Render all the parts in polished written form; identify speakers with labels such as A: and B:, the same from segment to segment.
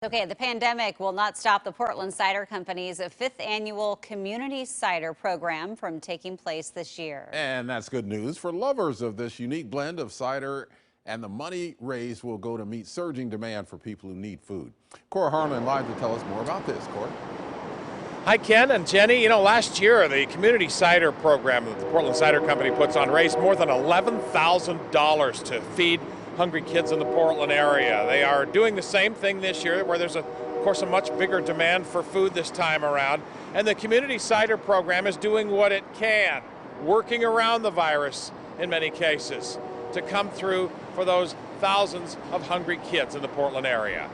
A: Okay, the pandemic will not stop the Portland Cider Company's fifth annual Community Cider program from taking place this year.
B: And that's good news for lovers of this unique blend of cider, and the money raised will go to meet surging demand for people who need food. Cora Harlan live to tell us more about this. Cora.
C: Hi, Ken and Jenny. Last year the Community Cider program that the Portland Cider Company puts on raised more than $11,000 to feed hungry kids in the Portland area. They are doing the same thing this year, where there's, of course, a much bigger demand for food this time around. And the Community Cider program is doing what it can, working around the virus in many cases, to come through for those thousands of hungry kids in the Portland area.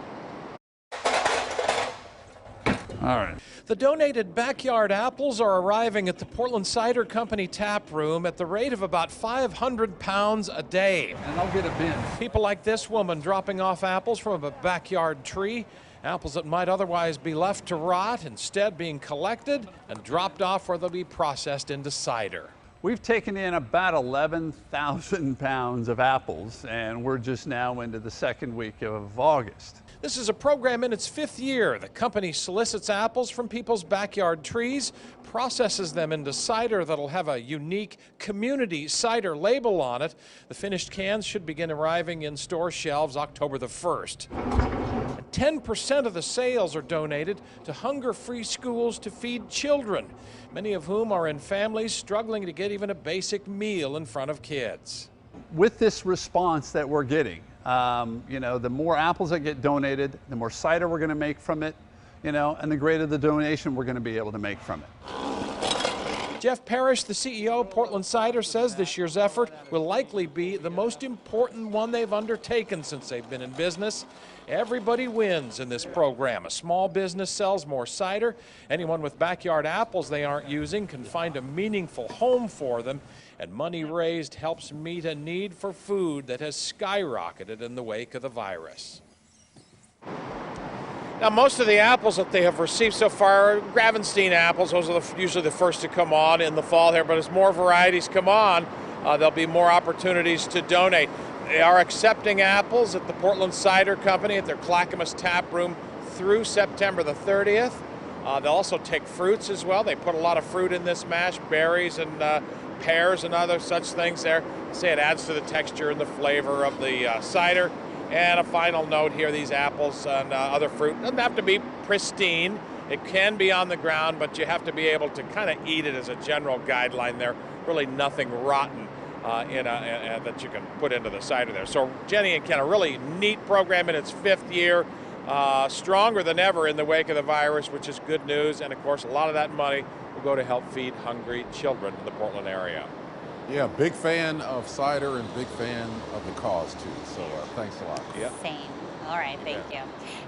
B: All right.
C: The donated backyard apples are arriving at the Portland Cider Company tap room at the rate of about 500 pounds a day.
D: And I'll get a bin.
C: People like this woman dropping off apples from a backyard tree, apples that might otherwise be left to rot, instead being collected and dropped off where they'll be processed into cider.
D: We've taken in about 11,000 pounds of apples, and we're just now into the second week of August.
C: This is a program in its fifth year. The company solicits apples from people's backyard trees, processes them into cider that'll have a unique community cider label on it. The finished cans should begin arriving in store shelves October the 1st. 10% of the sales are donated to hunger-free schools to feed children, many of whom are in families struggling to get even a basic meal in front of kids.
D: With this response that we're getting, the more apples that get donated, the more cider we're going to make from it, and the greater the donation we're going to be able to make from it.
C: Jeff Parrish, the CEO of Portland Cider, says this year's effort will likely be the most important one they've undertaken since they've been in business. Everybody wins in this program. A small business sells more cider. Anyone with backyard apples they aren't using can find a meaningful home for them. And money raised helps meet a need for food that has skyrocketed in the wake of the virus. Now, most of the apples that they have received so far are Gravenstein apples. Those are usually the first to come on in the fall here, but as more varieties come on, there'll be more opportunities to donate. They are accepting apples at the Portland Cider Company at their Clackamas tap room through September the 30th. They'll also take fruits as well. They put a lot of fruit in this mash, berries and pears and other such things there. Say it adds to the texture and the flavor of the cider. And a final note here, these apples and other fruit doesn't have to be pristine. It can be on the ground, but you have to be able to kind of eat it as a general guideline. There really nothing rotten that you can put into the cider there. So Jenny and Ken, a really neat program in its fifth year, stronger than ever in the wake of the virus, which is good news. And of course, a lot of that money will go to help feed hungry children in the Portland area.
B: Yeah, big fan of cider and big fan of the cause too. So thanks a lot.
A: Same. All right, thank you.